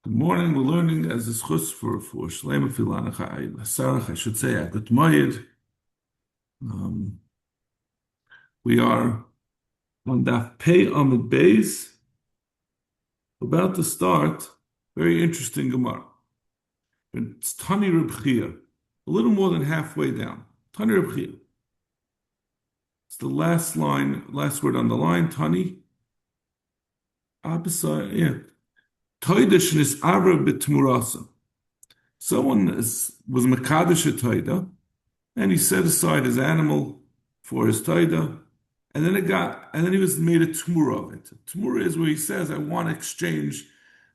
Good morning. We're learning as a schus for Shlema Filana Sarach. I should say a good Moed. Um, we are on Daf Pei Amid Beis, about to start. Very interesting Gemara. It's Tani Reb Chia, a little more than halfway down. Tani Reb Chia. It's the last line, last word on the line. Tani. Abisai, yeah. Toidish is Ara B'Tmurasa. Someone was Mekadosh a Toida, and he set aside his animal for his taida, and then he was made a tmura of it. Tmura is where he says, "I want to exchange.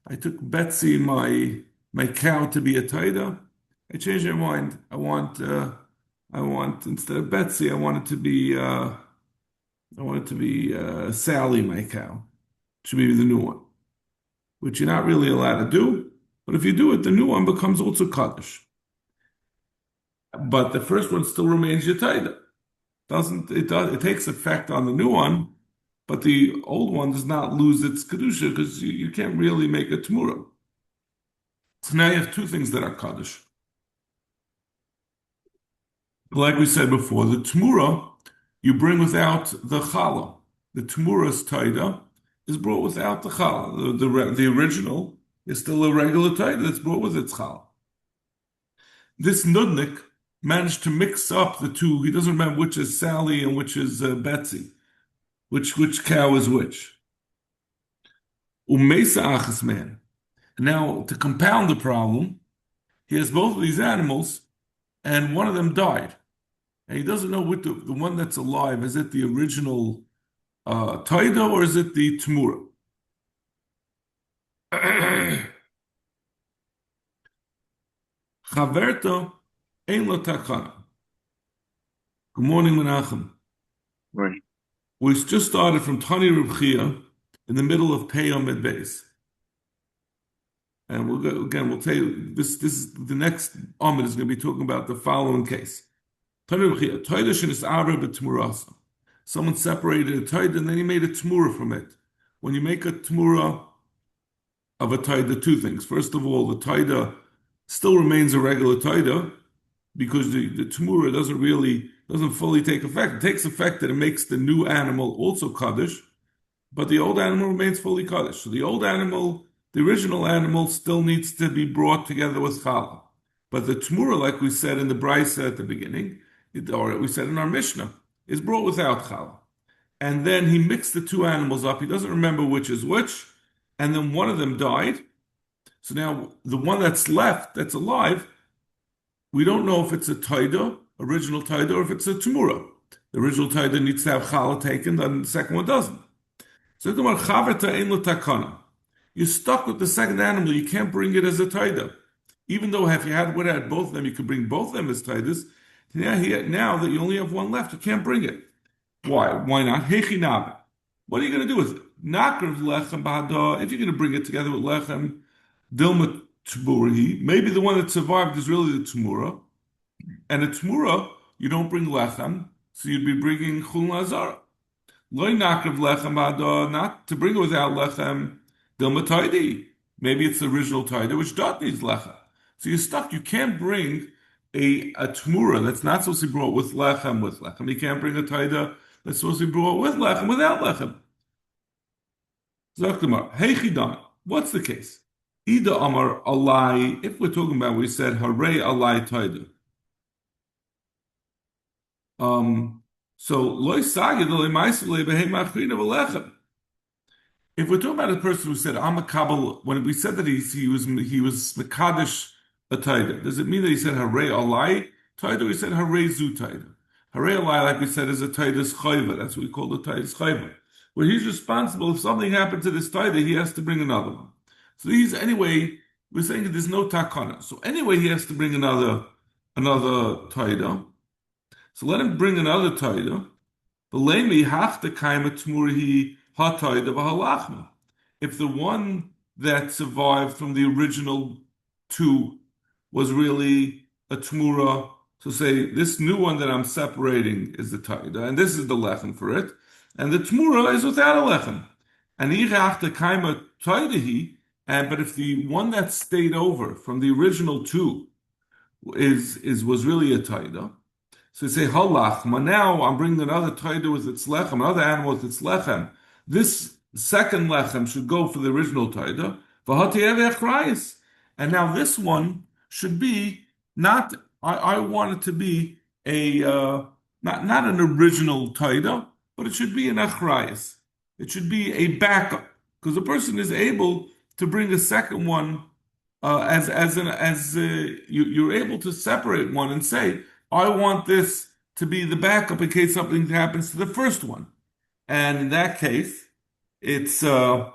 I took Betsy, my cow, to be a taida. I changed my mind. I want instead of Betsy, I want it to be Sally, my cow. Should be the new one, which you're not really allowed to do. But if you do it, the new one becomes also kaddish. But the first one still remains your taida. It takes effect on the new one, but the old one does not lose its kedusha because you can't really make a tmura. So now you have two things that are kaddish. Like we said before, the tmura you bring without the challah. The tmura's taida is brought without the challah. The original is still a regular taida that's brought with its challah. This nudnik managed to mix up the two. He doesn't remember which is Sally and which is Betsy. Which cow is which? Umesa achas man. Now, to compound the problem, he has both of these animals, and one of them died. And he doesn't know what the one that's alive, is it the original Taida or is it the Tmura? Chaverto ein lo takana. Good morning, Menachem. Right. We just started from Tani Reb Chia in the middle of Pei Amid Beis. And we'll tell you, this is the next Amid is going to be talking about the following case. Tani Reb Chia, Taida shenis Ara b'Tmurasa. Someone separated a Taida and then he made a Tmura from it. When you make a Tmura of a Taida, two things. First of all, the Taida still remains a regular Taida because the Tmura doesn't fully take effect. It takes effect that it makes the new animal also Kaddish, but the old animal remains fully Kaddish. So the original animal still needs to be brought together with Challah. But the Tmura, like we said in the Brisa at the beginning, or we said in our Mishnah, is brought without Challah. And then he mixed the two animals up. He doesn't remember which is which. And then one of them died. So now the one that's left, that's alive, we don't know if it's a taida, original taida, or if it's a tmura. The original taida needs to have challah taken, and the second one doesn't. So you're stuck with the second animal. You can't bring it as a taida. Even though if you had both of them, you could bring both of them as taidas. Now that you only have one left, you can't bring it. Why? Why not? Hechinab. What are you going to do with it? Nakrav lechem b'hada. If you're going to bring it together with lechem, dilma tmura. Maybe the one that survived is really the tmura. And a tmura, you don't bring lechem, so you'd be bringing chulin azara. Loy nakrav lechem b'hada. Not to bring it without lechem, dilma taidi. Maybe it's the original taida, which dot needs lechem. So you're stuck. You can't bring a tmura that's not supposed to be brought with lechem. You can't bring a taida that's supposed to be brought with lechem without lechem. Zaktamar, hey chidan, what's the case? Ida Amar Alai, if we're talking about, we said Hare Alai Taida. So Loy Sagid Maisle Behe Machrina Velechem. If we're talking about a person who said I'm a Kabbalah, when we said that he was Mekadesh a Taida, does it mean that he said Hare Alai Taida or he said Hare Zu Taida? Hare Alai, like we said, is a Taida's Chayva. That's what we call the Taida's Chayva. Where he's responsible, if something happened to this Taida, he has to bring another one. So we're saying that there's no takana. So anyway, he has to bring another taida. So let him bring another taida. If the one that survived from the original two was really a tmura, so say this new one that I'm separating is the taida, and this is the lechem for it, and the tmura is without a lechem. And he kaima taidahi. And but if the one that stayed over from the original two is was really a taida, so you say halachma. Now I'm bringing another taida with its lechem, another animal with its lechem. This second lechem should go for the original taida. And now this one should be not. I want it to be a not an original taida, but it should be an achrayas. It should be a backup because the person is able to bring a second one you're able to separate one and say, I want this to be the backup in case something happens to the first one. And in that case, it's the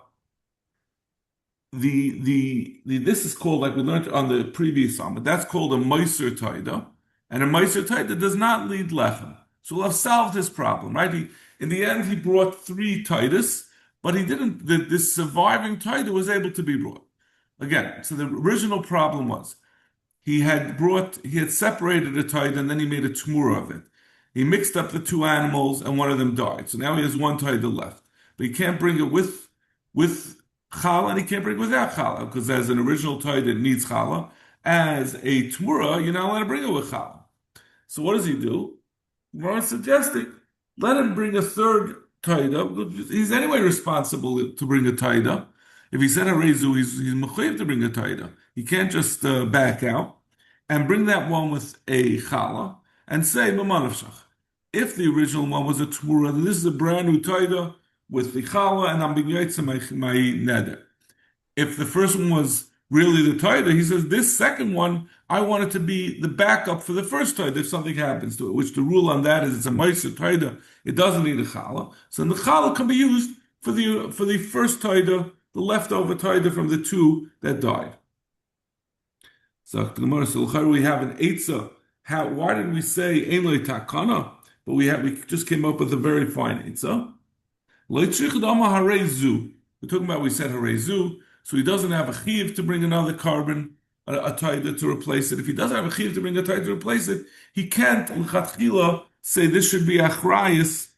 this is called, like we learned on the previous summit, that's called a Meiser Taida. And a Meiser Taida does not lead Lechem. So we'll have solved his problem, right? In the end, he brought three Titus, but he didn't, this surviving Taida was able to be brought. Again, so the original problem was he had separated a taida and then he made a tmura of it. He mixed up the two animals and one of them died. So now he has one taida left. But he can't bring it with challah and he can't bring it without challah because as an original taida it needs challah. As a tmura, you're not allowed to bring it with challah. So what does he do? We're suggesting let him bring a third taida. He's anyway responsible to bring a taida. If he said harezu, he's mechayiv to bring a taida. He can't just back out and bring that one with a challah and say mamanavshach. If the original one was a tmura, then this is a brand new taida with the challah, and I'm being yaitza my neder. If the first one was really the taida, he says this second one I want it to be the backup for the first taida if something happens to it. Which the rule on that is it's a ma'aser taida. It doesn't need a challah, so the challah can be used for the first taida, the leftover taida from the two that died. So the Gemara, so we have an eitzah. Why did we say ein lo takana? But we just came up with a very fine eitzah. We're talking about, we said harezu, so he doesn't have a chiv to bring another carbon, a taida to replace it. If he doesn't have a chiv to bring a taida to replace it, he can't l'chatchila say this should be achrayis,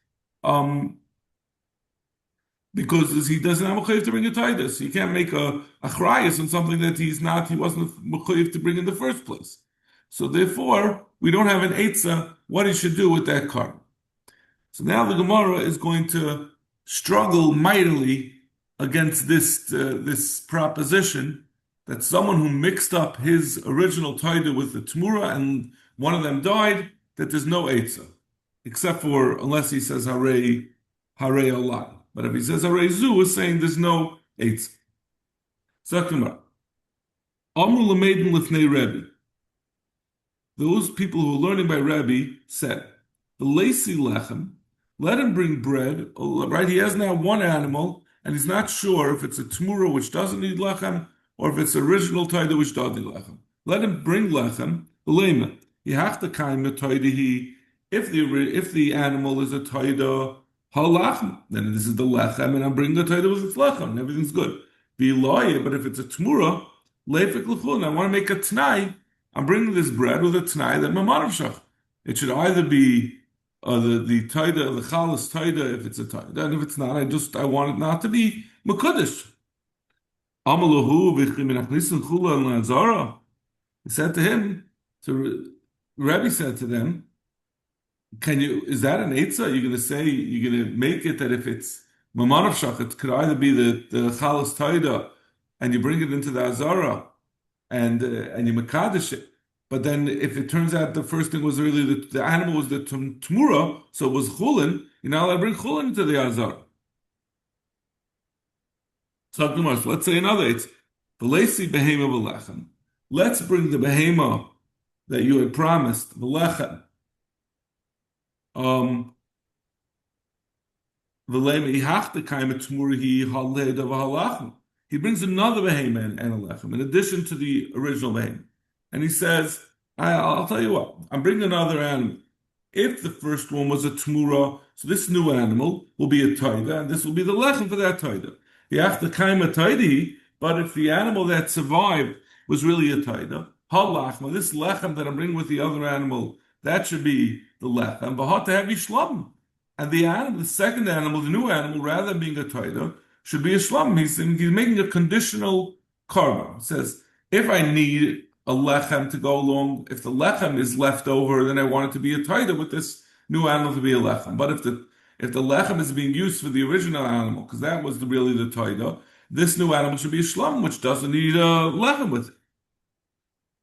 because he doesn't have a chayiv to bring a taida. So he can't make a achrayis on something that he wasn't chayiv to bring in the first place. So therefore, we don't have an eitzah what he should do with that carbon. So now the Gemara is going to struggle mightily against this proposition that someone who mixed up his original taida with the tmura and one of them died, that there's no eitzah, except for unless he says hare olai. But if he says hare zu, is saying there's no eitzah. Second, Amru l'meidin lifnei Rebbe. Those people who are learning by Rebbe said, the lacy lechem, let him bring bread, right? He has now one animal, and he's not sure if it's a tmura which doesn't need lechem, or if it's original taida which does need lechem. Let him bring lechem, l'lema. If the animal is a taida halachem, then this is the lechem, and I'm bringing the taida with its lechem, and everything's good. But if it's a tmura, leifik l'chun, I want to make a t'nai, I'm bringing this bread with a t'nai that mamanavshach. It should either be the taida, the chalas taida, if it's a taida, and if it's not, I want it not to be mekudesh. He said to him, Rebbe said to them, is that an eitzah? You're going to make it that if it's mamanavshach, it could either be the chalas taida, and you bring it into the azara, and you mekadesh it. But then, if it turns out the first thing was really the animal was the tmura, so it was chulin, you're not allowed to bring chulin into the azara. So let's say another it's v'leisi behema v'lechem. Let's bring the behema that you had promised v'lechem. He brings another behema and a lechem in addition to the original behema. And he says, I'll tell you what, I'm bringing another animal. If the first one was a tmura, so this new animal will be a taida, and this will be the lechem for that taida. But if the animal that survived was really a taida, halachma, this lechem that I'm bringing with the other animal, that should be the lechem. And the second animal, the new animal, rather than being a taida, should be a shlam. He's making a conditional carbon. It says, if I need a lechem to go along, if the lechem is left over, then I want it to be a taida with this new animal to be a lechem. But if the lechem is being used for the original animal, because that was really the taida, this new animal should be a shlom, which doesn't need a lechem with it.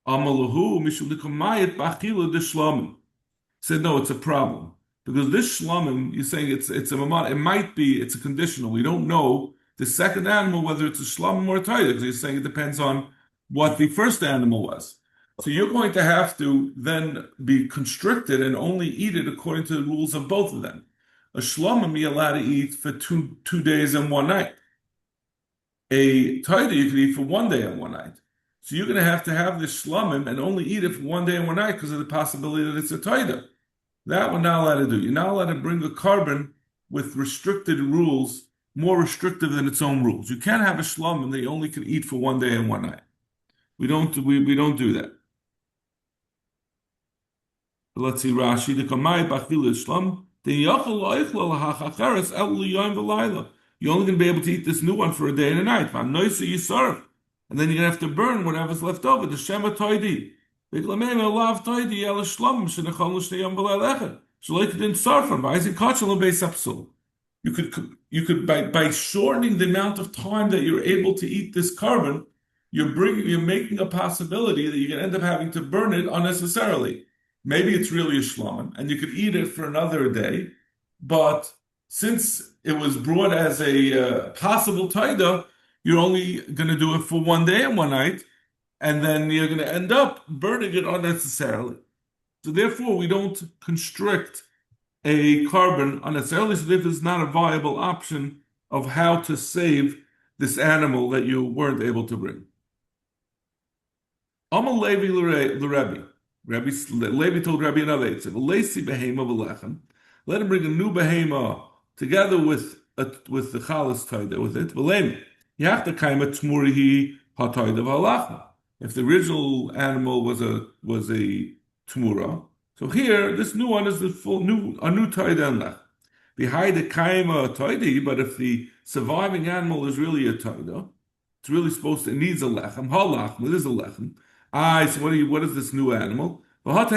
Amalahu mishulikamayit bachila de shlomim. Said no, it's a problem because this shlomim, you're saying it's a mamad. It might be it's a conditional. We don't know the second animal whether it's a shlomim or a taida because you're saying it depends on what the first animal was. So you're going to have to then be constricted and only eat it according to the rules of both of them. A shlomim you're allowed to eat for two days and one night. A taida you can eat for 1 day and one night. So you're going to have this shlomim and only eat it for 1 day and one night because of the possibility that it's a taida. That we're not allowed to do. You're not allowed to bring a carbon with restricted rules, more restrictive than its own rules. You can't have a shlomim that you only can eat for 1 day and one night. We don't do that. Let's see Rashi. The kamay bachil shlam. You're only going to be able to eat this new one for a day and a night. And then you're going to have to burn whatever's left over. The shema toidi. You could by shortening the amount of time that you're able to eat this carbon, you're making a possibility that you can end up having to burn it unnecessarily. Maybe it's really a shlamim, and you could eat it for another day, but since it was brought as a possible taida, you're only going to do it for 1 day and one night, and then you're going to end up burning it unnecessarily. So therefore, we don't constrict a carbon unnecessarily, so therefore it's not a viable option of how to save this animal that you weren't able to bring. Amal Levi l'Rebbe. Levi told Rabbi another. He said, let him bring a new behema together with the chalas taida with it. If the original animal was a tmura, so here this new one is a new taida and lech. Behind the kaima taidi, but if the surviving animal is really a taida, it's really it needs a lechem. Halachma, it is a lechem. So what is this new animal? He's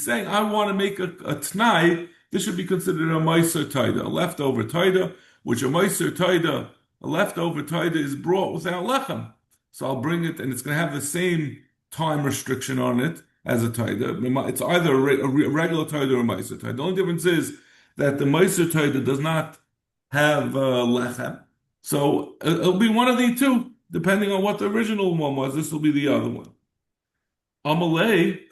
saying, I want to make a t'nai. This should be considered a meiser taida, a leftover taida, which a meiser taida, a leftover taida is brought without lechem. So I'll bring it, and it's going to have the same time restriction on it as a taida. It's either a regular taida or a meiser taida. The only difference is that the meiser taida does not have lechem. So it'll be one of the two. Depending on what the original one was, this will be the other one. Amalei,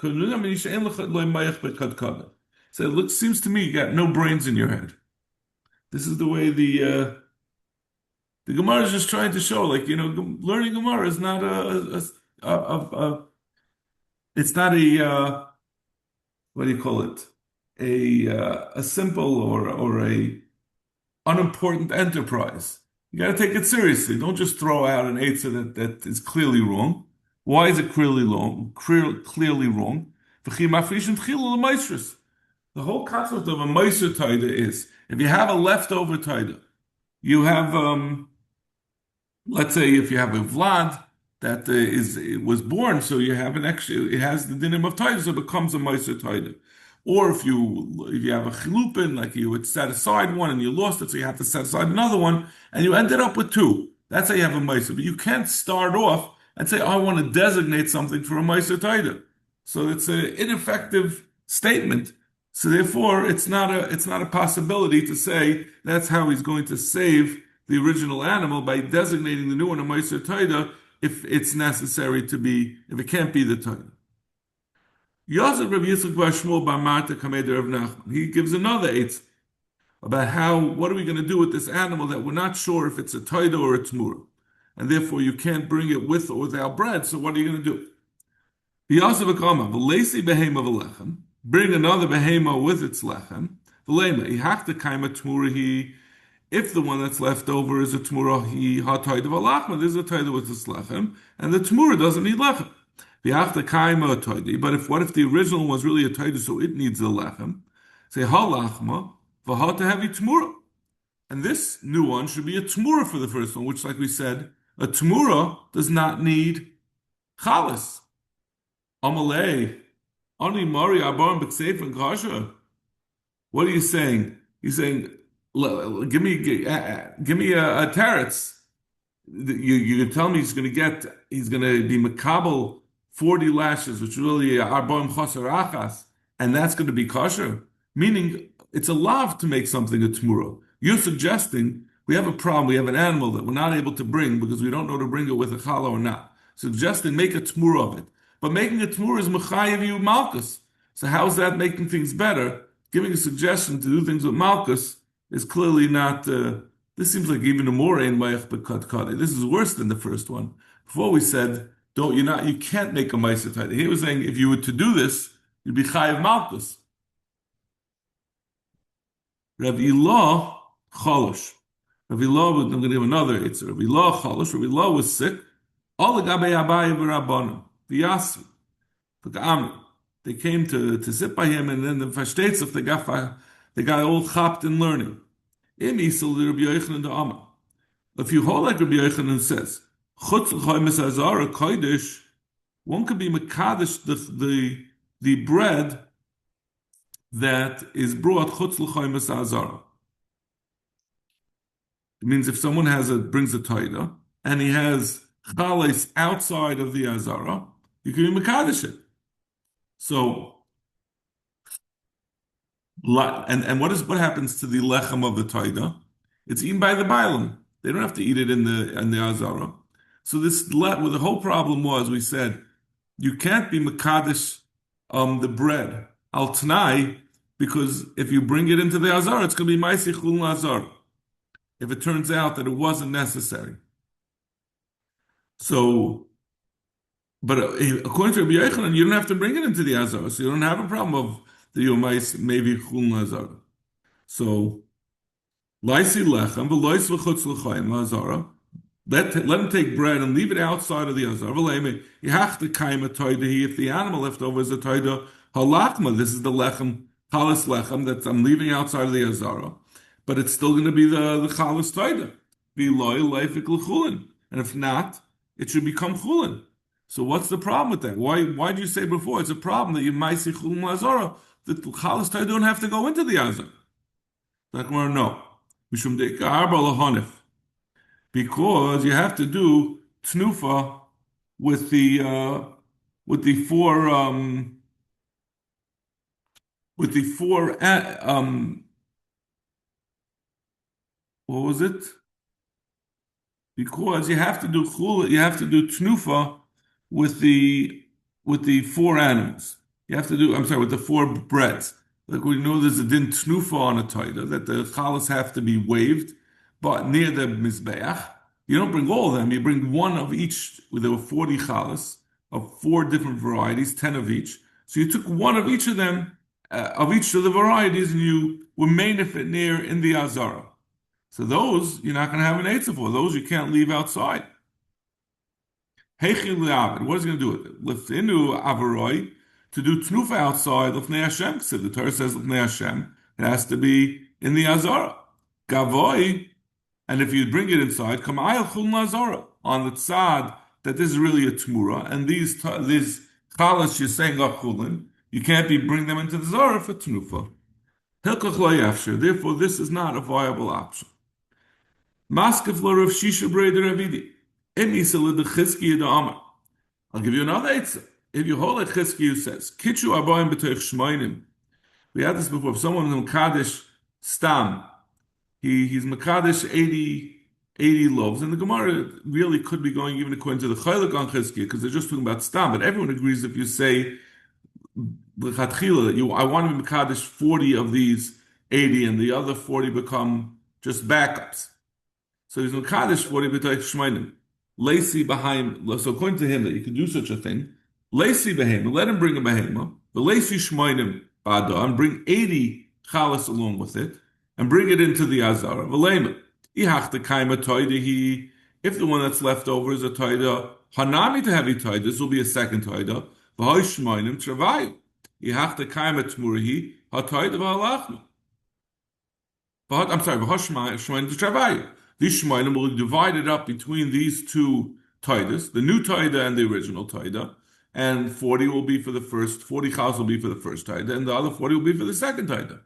so it seems to me you got no brains in your head. This is the way the Gemara is just trying to show, learning Gemara is not it's not a what do you call it? A simple or a unimportant enterprise. You got to take it seriously. Don't just throw out an answer that is clearly wrong. Why is it clearly wrong? Clearly wrong. The whole concept of a meiser taida is if you have a leftover taida, you have let's say if you have a vlad that it was born, so you have an extra. It has the dinim of taida, so it becomes a meiser taida. Or if you have a chilupin, like you would set aside one and you lost it, so you have to set aside another one, and you ended up with two. That's how you have a meiser. But you can't start off and say, I want to designate something for a meiser taida. So it's an ineffective statement. So therefore, it's not a possibility to say that's how he's going to save the original animal by designating the new one a meiser taida if it's necessary to be, if it can't be the taida. He gives another eight about what are we going to do with this animal that we're not sure if it's a taida or a tmura, and therefore you can't bring it with or without bread. So what are you going to do? Bring another behema with its lechem. If the one that's left over is a tmura, there's a taida with its lechem, and the tmura doesn't need lechem. But what if the original was really a taida, so it needs a lechem? Say halachma v'ha to have tmura, and this new one should be a tmura for the first one, which, like we said, A Tmura does not need Chalas. Amalei, Ani Mari Abar B'Kseif and Kasha. What are you saying? You're saying, give me a teretz. You can tell me he's going to be makabel 40 lashes, which really are arbaim chaser achas, and that's going to be kosher. Meaning, it's a lav to make something a tmura. You're suggesting we have a problem. We have an animal that we're not able to bring because we don't know to bring it with a challah or not. Suggesting make a tmura of it, but making a tmura is mechayev you malchus. So how is that making things better? Giving a suggestion to do things with malchus is clearly not. This seems like even a more ein mayach b'kat. This is worse than the first one. Before we said, you can't make a ma'aser taida. He was saying if you were to do this, you'd be chayiv malchus. Rav Ilah chalosh. Rav Ilah, I'm going to give another. It's Rav Ilah chalosh. Rav Ilah was sick. All the gabei abayi v'rabbanim v'yasu v'ga'amri. They came to sit by him, and then the Fashtetz of the guy all chapped in learning. If you hold like Rabbi Yochanan says, one could be mekadesh the bread that is brought chutz l'chaymes azara. It means if someone brings a taida and he has chales outside of the azara, you can be mekadesh it. So. And what happens to the lechem of the taida? It's eaten by the bailam. They don't have to eat it in the azara. So the whole problem was, we said you can't be mekadesh the bread al tanai, because if you bring it into the azara, it's going to be ma'aseh chulun azara. If it turns out that it wasn't necessary, so. But according to Rabbi Yochanan, you don't have to bring it into the azara, so you don't have a problem of the Yomais maybe chulun azara. So laisi lechem v'lois v'chutz l'chayim azara. Let him take bread and leave it outside of the azara. V'leime yihach the kaima toida. If the animal left over is a toida halachma, this is the lechem chalas lechem that I'm leaving outside of the azara, but it's still going to be the chalas toida. V'loi leifik l'chulin, and if not, it should become chulin. So what's the problem with that? Why do you say before it's a problem that you might see chulun azara? The chalas toida don't have to go into the azara. Like, well, no. Because you have to do tnufa with the four what was it? Because you have to do tnufa with the four animals. You have to do, with the four breads. Like we know there's a din tnufa on a taida, that the chalas have to be waved, but near the mizbeach. You don't bring all of them, you bring one of each. There were 40 chalas of 4 different varieties, 10 of each. So you took one of each of them, of each of the varieties, and you were made of it near in the azara. So those, you're not going to have an eitzah for. Those you can't leave outside. What is he going to do with it? Lift into avaroi, to do tnufa outside Lefnei Hashem. So the Torah says Lefnei Hashem, it has to be in the azara. Gavoi, and if you bring it inside, Kamayel Chulun Azara, on the tzad that this is really a tmura, and these chalas you're saying are chulin, you can't bring them into the zara for tnufa. Hilkach lo yafsher. Therefore, this is not a viable option. Maskef lo Rav Shisha Breder Avidi. Emisa le de Chizkiya de Amar. I'll give you another eitzah. If you hold it, Chizkiya says, Kitchu abayim b'toich shmoinim. We had this before. If someone is Mekadesh Stam, he's Mekadesh 80 loaves, and the Gemara really could be going even according to the Chaylik on Chizkiya, because they're just talking about Stam, but everyone agrees if you say, I want to be Mekadesh 40 of these 80, and the other 40 become just backups. So he's Mekadesh 40 b'toich shmoinim. Lacy behind, so according to him that you can do such a thing, Lacy behema, let him bring a behema, the Lacy shmoinim ba'ada, and bring 80 chalas along with it, and bring it into the azara. V'leima, ihach the kaima toida, if the one that's left over is a toida, hanami to heavy toida, this will be a second toida, v'hoy shmoinim travayu, ihach the kaima tmurahi, ha toida v'halachnu. V'hoy shmoinim travayu. These Shemaim will be divided up between these two taidas, the new taida and the original taida, and 40 will be for the first, 40 chalas will be for the first taida, and the other 40 will be for the second taida.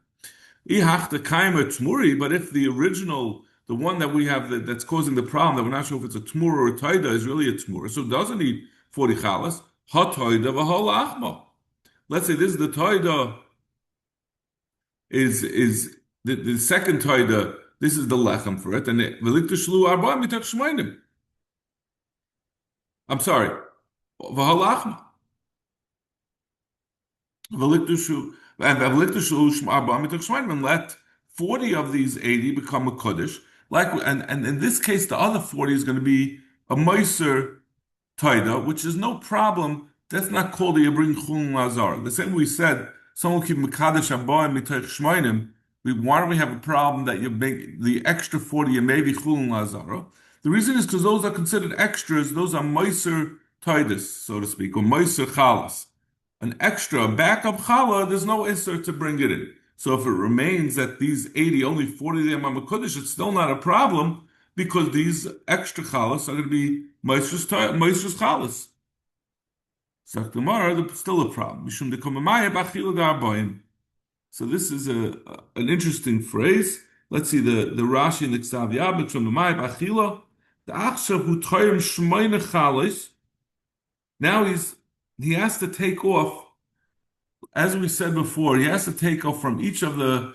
But if the original, the one that we have that's causing the problem, that we're not sure if it's a tmura or a taida, is really a tmura, so it doesn't need 40 chalas, ha taida v'ha lachma. Let's say this is the taida, is the second taida, this is the lechem for it, and v'likta shlu arba mitach shmainim. I'm sorry, v'ha lachma. And let 40 of these 80 become a Kaddish. And in this case, the other 40 is going to be a Meiser Taida, which is no problem. That's not called a Yabrin Chulun Lazar. The same way we said, someone keep Mekadesh Abba and Mitoich Shmainim. Why don't we have a problem that you make the extra 40 and maybe Chulun Lazar? The reason is because those are considered extras. Those are Meiser Taidas, so to speak, or Meiser Chalas. An extra backup challah, there's no isser to bring it in. So if it remains that these 80, only 40 of them are Makodesh, it's still not a problem because these extra challahs are going to be Meister's challahs. There's still a problem. So this is an interesting phrase. Let's see the Rashi and the Ksav Yabit from the Maya Bachila. The Achshav hu toyim shmeine chalis. Now he has to take off, as we said before, he has to take off from each of the,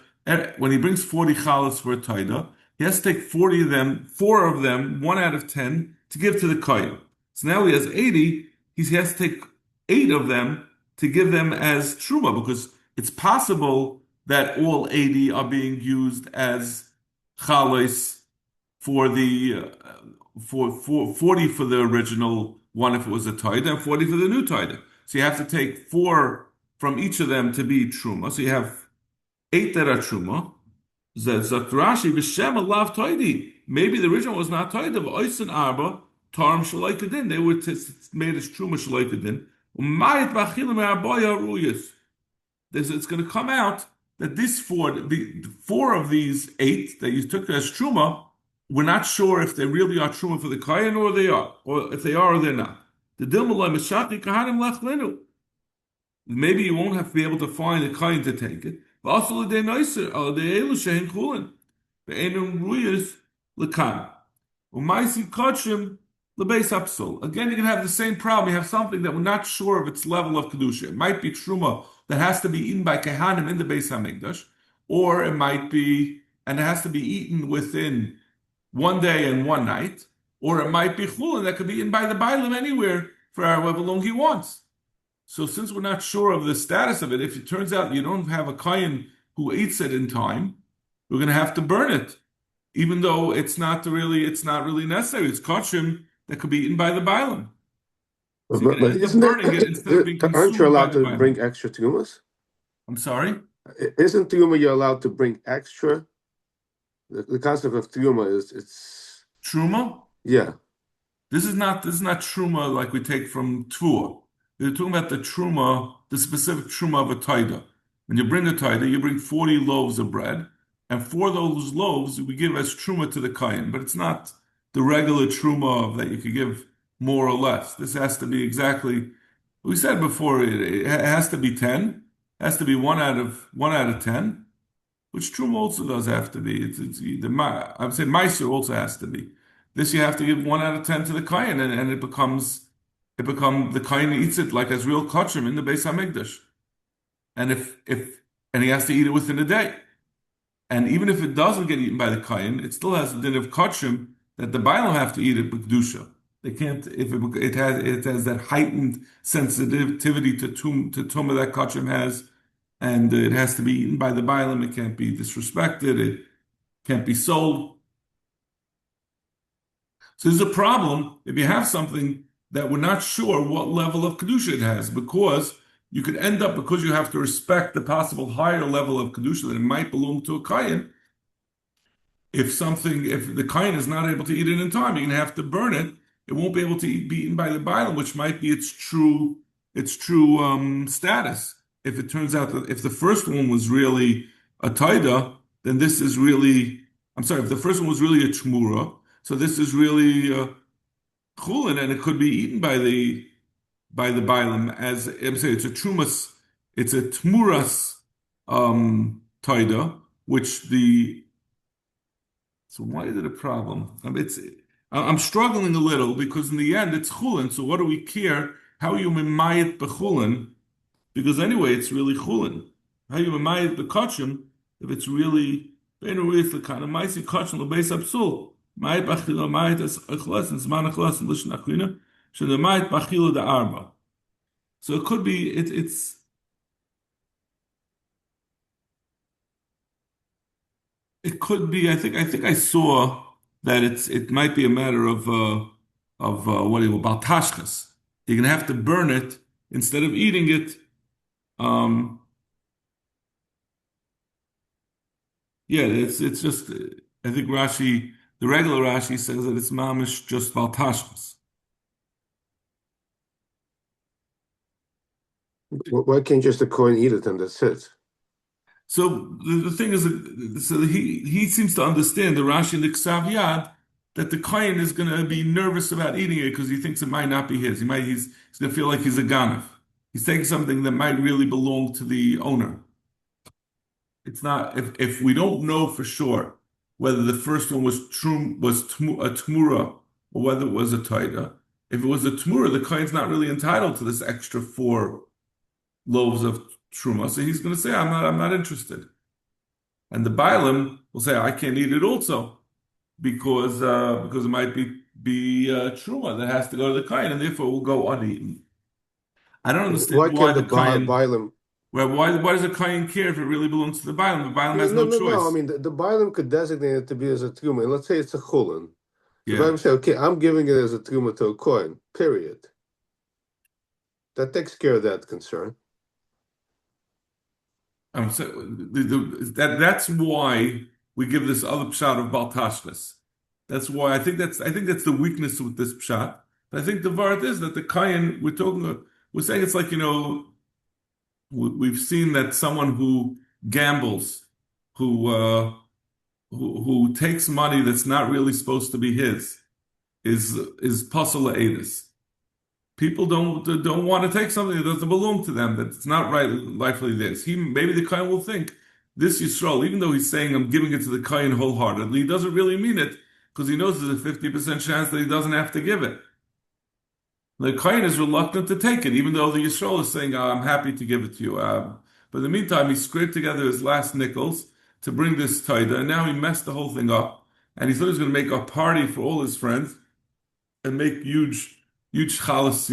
when he brings 40 chalas for a taida, he has to take 40 of them, 4 of them, 1 out of 10, to give to the kohen. So now he has 80, he has to take 8 of them to give them as truma, because it's possible that all 80 are being used as chalas for the, for 40 for the original one if it was a taida, and 40 for the new taida. So you have to take 4 from each of them to be truma. So you have 8 that are truma. Zatrashi v'shem alav taidi. Maybe the original was not taida, but oisin arba taram shalaikadin. They were made as truma shalaikadin. Umayit b'achilim me'arboya ruyas. It's going to come out that this 4, the 4 of these 8 that you took as truma, we're not sure if they really are truma for the kayan or they are, or if they are or they're not. The dilmalai mishati kahanim lachlenu. Maybe you won't have to be able to find a kayan to take it. But also the noiser, the elu shehin chulin, the enum ruyas lekan, umaisi kachim lebeis apsol. Again, you can have the same problem. You have something that we're not sure of its level of kedusha. It might be truma that has to be eaten by kahanim in the Beis Hamikdash, or it might be, and it has to be eaten within 1 day and 1 night, or it might be chulin that could be eaten by the bailim anywhere for however long he wants. So since we're not sure of the status of it, if it turns out you don't have a kayan who eats it in time, we're going to have to burn it, even though it's not really necessary. It's kachim that could be eaten by the bailim. So but isn't it instead of being aren't you allowed to bring extra tumas? I'm sorry? Isn't tuma you're allowed to bring extra? The concept of tuma is it's truma. Yeah. This is not truma like we take from tvua. We're talking about the truma, the specific truma of a taida. When you bring a taida, you bring 40 loaves of bread, and for those loaves we give as truma to the kayan. But it's not the regular truma that you could give more or less. This has to be exactly. We said before it has to be 10. It has to be 1 out of 10. Which truma also does have to be. I would say meiser also has to be. This you have to give 1 out of 10 to the kayan, and it becomes the kayan eats it like as real kachim in the Beis Hamikdash, and and he has to eat it within a day, and even if it doesn't get eaten by the kayan, it still has the din of kachim that the bailam have to eat it b'kedusha. They can't if it has that heightened sensitivity to tumah that kachim has. And it has to be eaten by the bailam. It can't be disrespected. It can't be sold. So there's a problem if you have something that we're not sure what level of kedusha it has, because you could end up, because you have to respect the possible higher level of kedusha that it might belong to a kayan. If the kayan is not able to eat it in time, you're going to have to burn it. It won't be able to be eaten by the bailam, which might be its true status. If it turns out that if the first one was really a taida, then this is really I'm sorry, if the first one was really a tmura, so this is really chulin, and it could be eaten by the Bailam as I'm saying, it's a trumas, it's a tmuras taida, which the so why is it a problem? I'm struggling a little because in the end it's chulin. So what do we care? How you mimayit bechulin? Because anyway, it's really chulin. How you mimayit bekachim if it's really benuris lekana maisi kachim lebeis absul. Mayit bachila mayit as achlas and zman achlas and lishna aklina. So the mayit bachila the arba. So it could be it could be. I think I saw that it might be a matter of what do you about tashkas. You're gonna have to burn it instead of eating it. Um, yeah, it's just. I think Rashi, the regular Rashi says that it's mamish just about tashkas. Why can't just the coin eat it and that's it? So the thing is, so he seems to understand the Rashi and the Ksav Yad that the kohen is going to be nervous about eating it because he thinks it might not be his. He's going to feel like he's a ganef. He's taking something that might really belong to the owner. It's not if we don't know for sure whether the first one was a tmura or whether it was a taida. If it was a tmura, the kohen's not really entitled to this extra 4 loaves of truma. So he's going to say, I'm not interested. And the Bailam will say, I can't eat it also because it might be truma that has to go to the kain, and therefore will go uneaten. I don't Why understand why can't the the kain. Bailam? Well, why does the kain care if it really belongs to the Bailam? The Bailam No, has no, no no, no. I choice. mean, the Bailam could designate it to be as a truma. And let's say it's a chulin. The Yeah. Bailam say, okay, I'm giving it as a truma to a coin. Period. That takes care of that concern. So that's why we give this other pshat of Baltashkas. That's why I think that's the weakness with this pshat. But I think the vart is that the kain we're saying it's like we've seen that someone who gambles, who who takes money that's not really supposed to be his, is pasal edis. People don't want to take something that doesn't belong to them, that it's not rightfully theirs. Maybe the kohen will think this Yisrael, even though he's saying I'm giving it to the kohen wholeheartedly, he doesn't really mean it because he knows there's a 50% chance that he doesn't have to give it. The kohen is reluctant to take it, even though the Yisrael is saying, I'm happy to give it to you. But in the meantime, he scraped together his last nickels to bring this taida, and now he messed the whole thing up. And he thought he was going to make a party for all his friends and make huge chalas.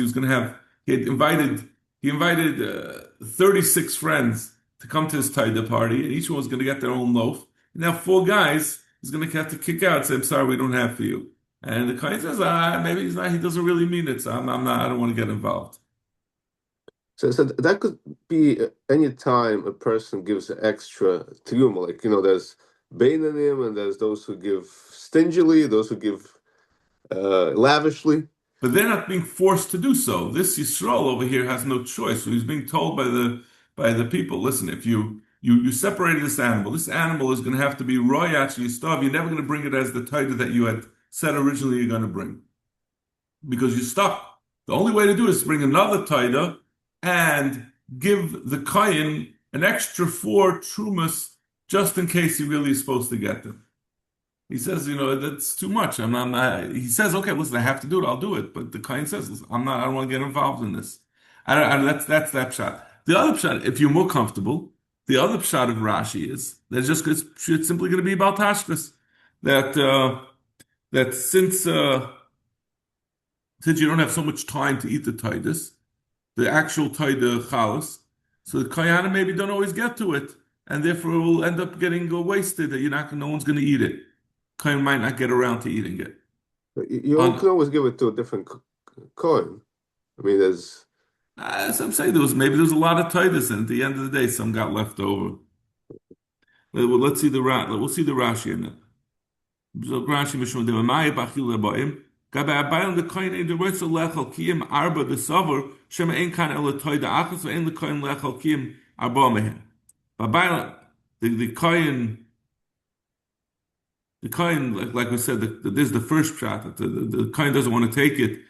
He invited 36 friends to come to his taida party, and each one was going to get their own loaf. And now 4 guys he's going to have to kick out and say, I'm sorry, we don't have for you. And the Kohen says, maybe he's not, he doesn't really mean it, so I'm not, I don't want to get involved. So that could be any time a person gives an extra truma. Like, there's Beinanim and there's those who give stingily, those who give lavishly. But they're not being forced to do so. This Yisrael over here has no choice. So he's being told by the people, listen, if you separated this animal is going to have to be royach yistav. You're never going to bring it as the title that you had said originally you're going to bring. Because you're stuck. The only way to do it is to bring another taida and give the kohen an extra 4 trumas just in case he really is supposed to get them. He says, that's too much. He says, okay, listen, I have to do it. I'll do it. But the kohen says, listen, I don't want to get involved in this. That's that pshat. The other pshat, if you're more comfortable, the other pshat of Rashi is that it's simply going to be about tashkas. That since you don't have so much time to eat the taidus, the actual taida chalas, so the kohanim maybe don't always get to it, and therefore it will end up getting wasted. That no one's going to eat it. Kohen might not get around to eating it. You can always give it to a different coin. I mean, there's. As I'm saying, there's a lot of taidus, and at the end of the day, some got left over. Let's see we'll see the Rashi in it. So Rashi mishum de mamai bachil lebaim. Gabei abayim the kohen in the rest of lechal kiyim arba the savar shema ein kan el toida achas ve'en the kohen lechal kiyim arba mehen. Babayim the kohen The Kohen, like we said, this is the first shot. The Kohen doesn't want to take it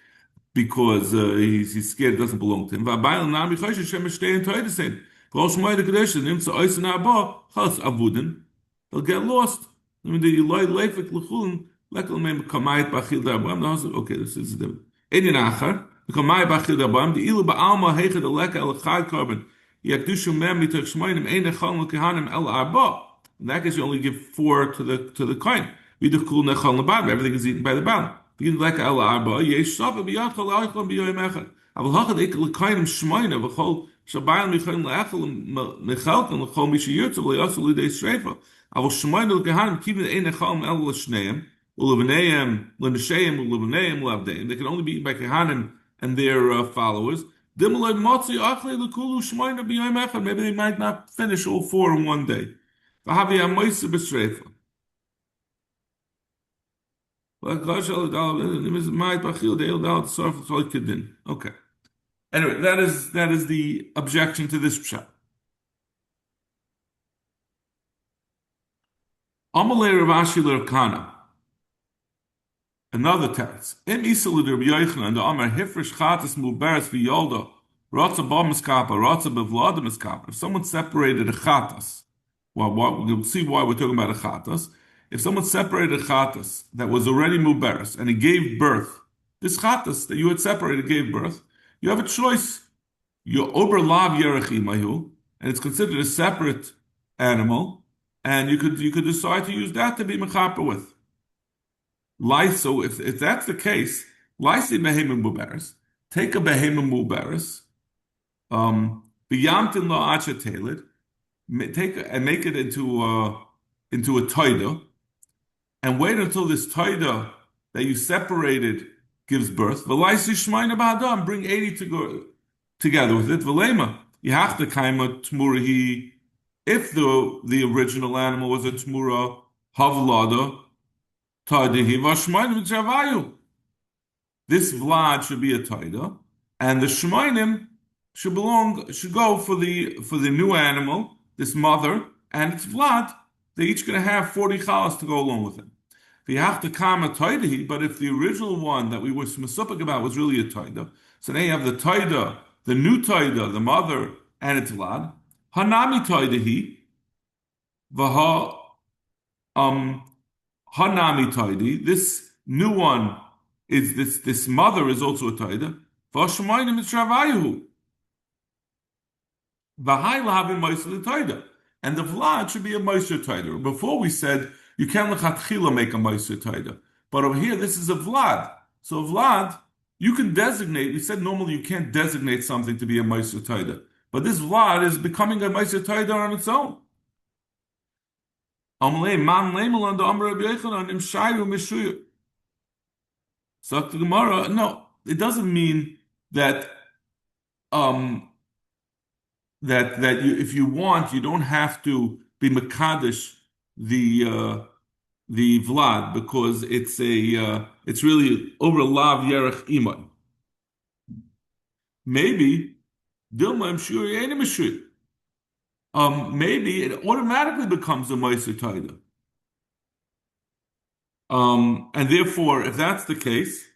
because he's scared it doesn't belong to him. V'abayil nami choshesh shem shtein toidesin. V'ol shmoy the kedushin nimtza oisin haba chas avudin. They'll get lost. I mean, the Eloi leifik l'chulin lekel mem kamayit b'achil da'abam. Okay, this is the Edin achar. The kamayit b'achil da'abam. The ilu ba'alma heichad aleka el chad korban. Yakdushu mem mitoch shmoynim ein echal l'kehanim el arba. In that case, you only give four to the coin. Everything is eaten by the bound. Begin like al arba. Yesh safa biyad chol aichlam biyoyim echad. Aval hachad ik l'kainim shmoyna v'chol shabayim michayim le'echel mechalkan l'chol mishiyurtzav le'yosel l'idei shreifa. Aval shmoyna l'kehanim kivin ein echalm el l'shneim u'levaneim l'nesheim u'levaneim l'avdeim. They can only be eaten by kehanim and their followers. Maybe they might not finish all four in one day. Okay. Anyway, that is the objection to this pshat. Amalei Rav Ashi Rav Kana. Another text. Im Isel Rav Yochanan the Amar Hifresh Chatas Muberes V'Yolda Ratza Ba Miskapa Ratza Bevlada Miskapa. If someone separated a chatas, well, you'll see why we're talking about a chatas. If someone separated a chatas that was already muberes and it gave birth, this chatas that you had separated gave birth, you have a choice. You ober lav yerechimahu, and it's considered a separate animal, and you could decide to use that to be mechaper with. So if that's the case, lysi behemim muberes, take a behemim muberes, b'yamtin lo acha teled, take and make it into a toida, and wait until this toida that you separated gives birth. V'laisi shmayna b'adam, bring 80 to go together with it. V'lema, you have to kaima tmurahi. If the original animal was a tmura havlada taidihi v'shmayna v'chavayu. This vlad should be a taida, and the shmaynim should go for the new animal, this mother, and it's vlad. They're each going to have 40 chalas to go along with it. You have to come a taidahi, but if the original one that we were mesupik about was really a taida, so now you have the taida, the new taida, the mother, and its vlad. Hanami taidahi, vaha hanami taidi. This new one is this mother is also a taida. V'ashmayim mitzravayu. V'hai lahavim ma'aser taida. And the vlad should be a ma'aser taida. Before we said you can't lechatchila make a ma'aser taida, but over here this is a vlad. So vlad you can designate. We said normally you can't designate something to be a ma'aser taida, but this vlad is becoming a ma'aser taida on its own. So the Gemara, no, it doesn't mean that that you, if you want, you don't have to be mekadesh the vlad because it's really over lav yerech imay. Maybe dilma mshur maybe it automatically becomes a meiser taida. And therefore, if that's the case,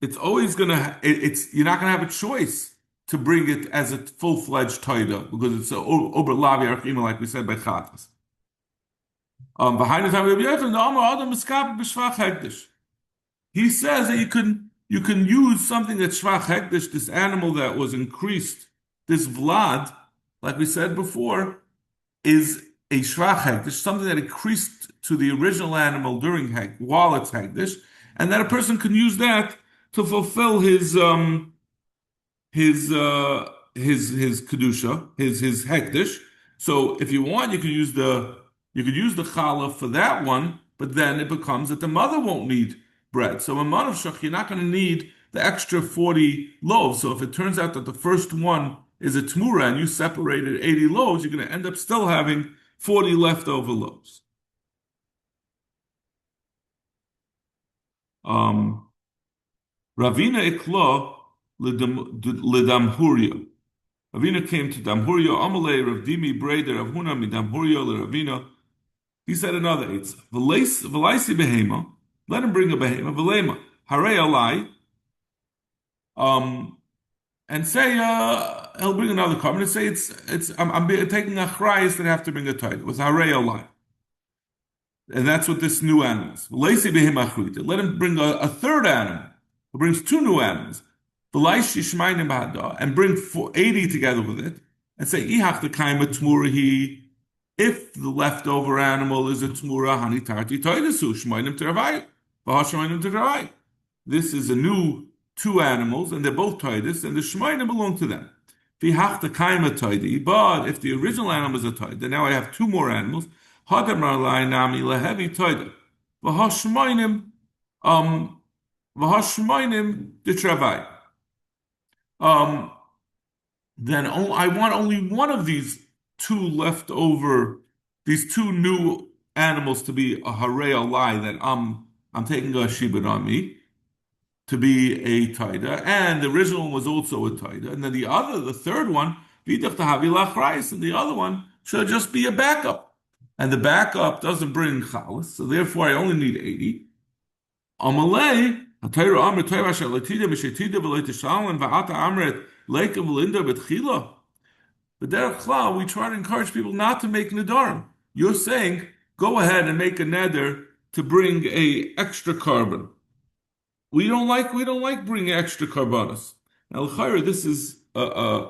it's always gonna you're not gonna have a choice to bring it as a full-fledged taida because it's over lav yerech imay, like we said by chatas. He says that you can use something that's shvach hekdesh, this animal that was increased, this vlad, like we said before, is a shvach hekdesh, something that increased to the original animal during while it's hekdesh, and that a person can use that to fulfill his kedusha, his hekdesh. So if you want, you could use the challah for that one, but then it becomes that the mother won't need bread. So in Menachos, you're not going to need the extra 40 loaves. So if it turns out that the first one is a tmura and you separated 80 loaves, you're going to end up still having 40 leftover loaves. Ravina ikla ledamhuria. Ravina came to Damhuria. Amalei Rav Dimi Breder Rav Huna mi Damhuria le Ravina. He said another eitz. V'laisi behema. Let him bring a behema. V'lema. Harei alai. Um, and say he'll bring another carbon and say I'm taking a chrayas that have to bring a tithe. It was harei alai. And that's what this new animal is. V'laisi behema achrita. Let him bring a third animal. He brings two new animals. V'laish yishmainim b'hada. And bring 80 together with it. And say, ihach the kaima tmurahi. If the leftover animal is a tmura, hani tarti toidesu, shmoinim teravai, v'hashmoinim teravai. This is a new two animals, and they're both toides, and the shmoinim belong to them. V'hachta kaima toidi, but if the original animal is a toide, then now I have two more animals. Hadamar lai nami lehevi toide, v'hashmoinim, v'hashmoinim tetravai. Then I want only one of these two left over, these two new animals to be a harei alai that I'm taking a shibud on me to be a taida, and the original one was also a taida, and then the third one, vidach tahavi lachrayis, and the other one should just be a backup, and the backup doesn't bring chalas, so therefore I only need 80. Amalei, atayru amr tayra shalatida b'shetida v'leitishalan va'ata amret leika v'linda b'tchila. But derech klal, we try to encourage people not to make nedarim. You're saying, go ahead and make a neder to bring a extra carbon. We don't like bringing extra carbonos. Now, l'chayra, this is a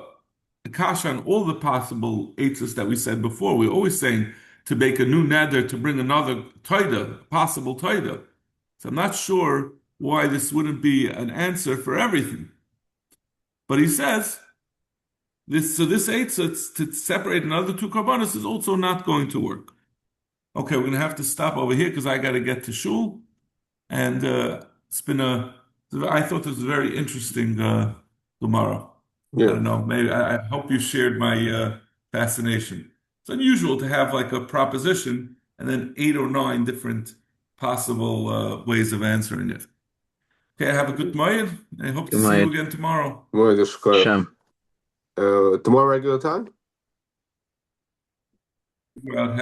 kasha on all the possible eitzes that we said before. We're always saying to make a new neder to bring another toida, possible toida. So I'm not sure why this wouldn't be an answer for everything. But he says, this eitzah to separate another two carbonos is also not going to work. Okay, we're going to have to stop over here because I got to get to shul, and I thought this was very interesting Gemara. Yeah. I don't know, maybe I hope you shared my fascination. It's unusual to have like a proposition and then 8 or 9 different possible ways of answering it. Okay, have a good Moed. I hope to see you again tomorrow. Shem. Tomorrow regular time? Well,